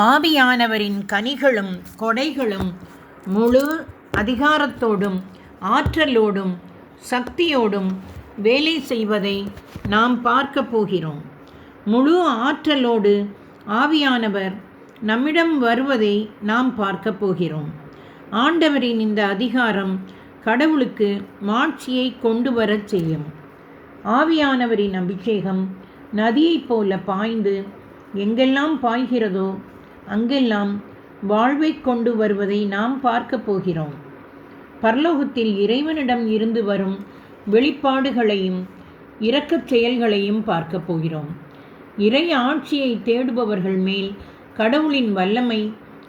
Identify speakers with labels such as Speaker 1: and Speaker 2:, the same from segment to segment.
Speaker 1: ஆவியானவரின் கனிகளும் கொடைகளும் முழு அதிகாரத்தோடும் ஆற்றலோடும் சக்தியோடும் வேலை செய்வதை நாம் பார்க்க போகிறோம். முழு ஆற்றலோடு ஆவியானவர் நம்மிடம் வருவதை நாம் பார்க்க போகிறோம். ஆண்டவரின் இந்த அதிகாரம் கடவுளுக்கு மாட்சியை கொண்டு வரச் செய்யும். ஆவியானவரின் அபிஷேகம் நதியைப் போல பாய்ந்து எங்கெல்லாம் பாய்கிறதோ அங்கெல்லாம் வாழ்வை கொண்டு வருவதை நாம் பார்க்க போகிறோம். பரலோகத்தில் இறைவனிடம் இருந்து வரும் வெளிப்பாடுகளையும் இரக்கச் செயல்களையும் பார்க்க போகிறோம். இறை ஆட்சியை தேடுபவர்கள் மேல் கடவுளின் வல்லமை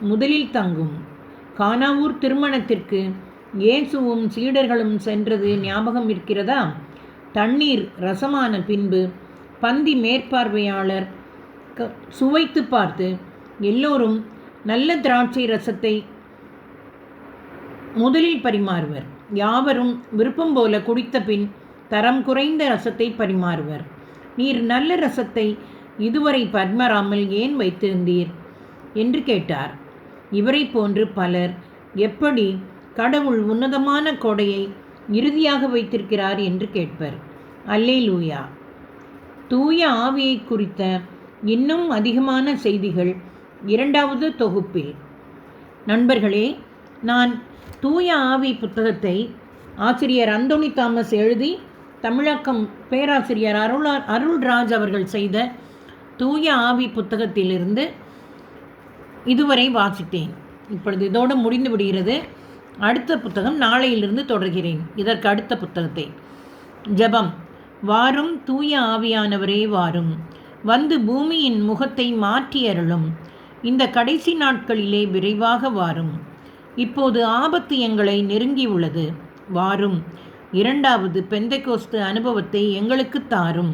Speaker 1: முதலில் தங்கும். கானாவூர் திருமணத்திற்கு இயேசுவும் சீடர்களும் சென்றது ஞாபகம் இருக்கிறதா? தண்ணீர் ரசமான பின்பு பந்தி மேற்பார்வையாளர் சுவைத்து பார்த்து எல்லோரும் நல்ல திராட்சை ரசத்தை முதலில் பரிமாறுவர். யாவரும் விருப்பம் போல குடித்த பின் தரம் குறைந்த ரசத்தை பரிமாறுவர். நீர் நல்ல ரசத்தை இதுவரை பரிமாறாமல் ஏன் வைத்திருந்தீர் என்று கேட்டார். இவரை போன்று பலர் எப்படி கடவுள் உன்னதமான கொடையை இறுதியாக வைத்திருக்கிறார் என்று கேட்பர். அல்லேலூயா. தூய ஆவியை குறித்த இன்னும் அதிகமான செய்திகள் இரண்டாவது தொகுப்பில். நண்பர்களே, நான் தூய ஆவி புத்தகத்தை ஆசிரியர் அந்தோணி தாமஸ் எழுதி தமிழாக்கம் பேராசிரியர் அருள்ராஜ் அவர்கள் செய்த தூய ஆவி புத்தகத்திலிருந்து இதுவரை வாசித்தேன். இப்பொழுது இதோடு முடிந்து விடுகிறது. அடுத்த புத்தகம் நாளையிலிருந்து தொடர்கிறேன். இதற்கு அடுத்த புத்தகத்தை. ஜெபம். வாரும் தூய ஆவியானவரே வாரும், வந்து பூமியின் முகத்தை மாற்றி அருளும். இந்த கடைசி நாட்களிலே விரைவாக வாரும். இப்போது ஆபத்து எங்களை நெருங்கியுள்ளது. வாரும். இரண்டாவது பெந்தெகோஸ்து அனுபவத்தை எங்களுக்கு தாரும்.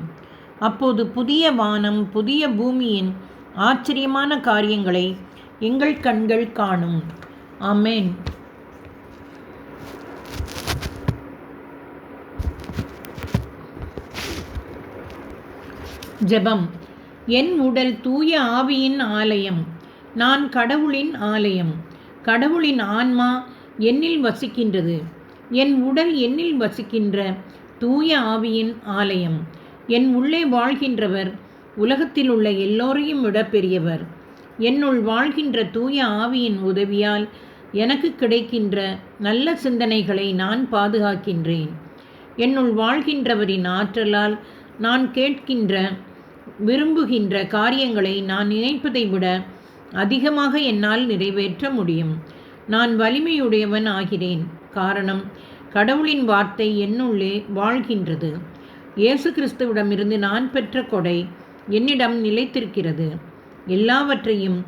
Speaker 1: அப்போது புதிய வானம் புதிய பூமியின் ஆச்சரியமான காரியங்களை எங்கள் கண்கள் காணும். ஆமென். ஜெபம். என் உடல் தூய ஆவியின் ஆலயம். நான் கடவுளின் ஆலயம். கடவுளின் ஆன்மா என்னில் வசிக்கின்றது. என் உடல் என்னில் வசிக்கின்ற தூய ஆவியின் ஆலயம். என் உள்ளே வாழ்கின்றவர் உலகத்தில் உள்ள எல்லோரையும் விட பெரியவர். என்னுள் வாழ்கின்ற தூய ஆவியின் உதவியால் எனக்கு கிடைக்கின்ற நல்ல சிந்தனைகளை நான் பாதுகாக்கின்றேன். என்னுள் வாழ்கின்றவரின் ஆற்றலால் நான் கேட்கின்ற விரும்புகின்ற காரியங்களை நான் நினைப்பதை விட அதிகமாக என்னால் நிறைவேற்ற முடியும். நான் வலிமையுடையவன் ஆகிறேன். காரணம், கடவுளின் வார்த்தை என்னுள்ளே வாழ்கின்றது. இயேசு கிறிஸ்துவிடமிருந்து நான் பெற்ற கொடை என்னிடம் நிலைத்திருக்கிறது. எல்லாவற்றையும்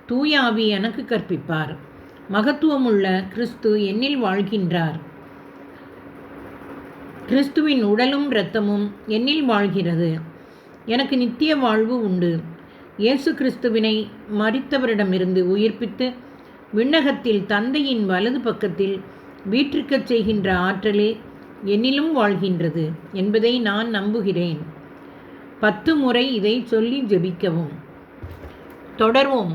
Speaker 1: தூய ஆவி எனக்கு கற்பிப்பார். மகத்துவமுள்ள கிறிஸ்து என்னில் வாழ்கின்றார். கிறிஸ்துவின் உடலும் இரத்தமும் என்னில் வாழ்கிறது. எனக்கு நித்திய வாழ்வு உண்டு. இயேசு கிறிஸ்துவினை மரித்தவரிடமிருந்து உயிர்ப்பித்து விண்ணகத்தில் தந்தையின் வலது பக்கத்தில் வீற்றிருக்கச் செய்கின்ற ஆற்றலே என்னிலும் வாழ்கின்றது என்பதை நான் நம்புகிறேன். 10 முறை இதை சொல்லி ஜெபிக்கவும். தொடர்வோம்.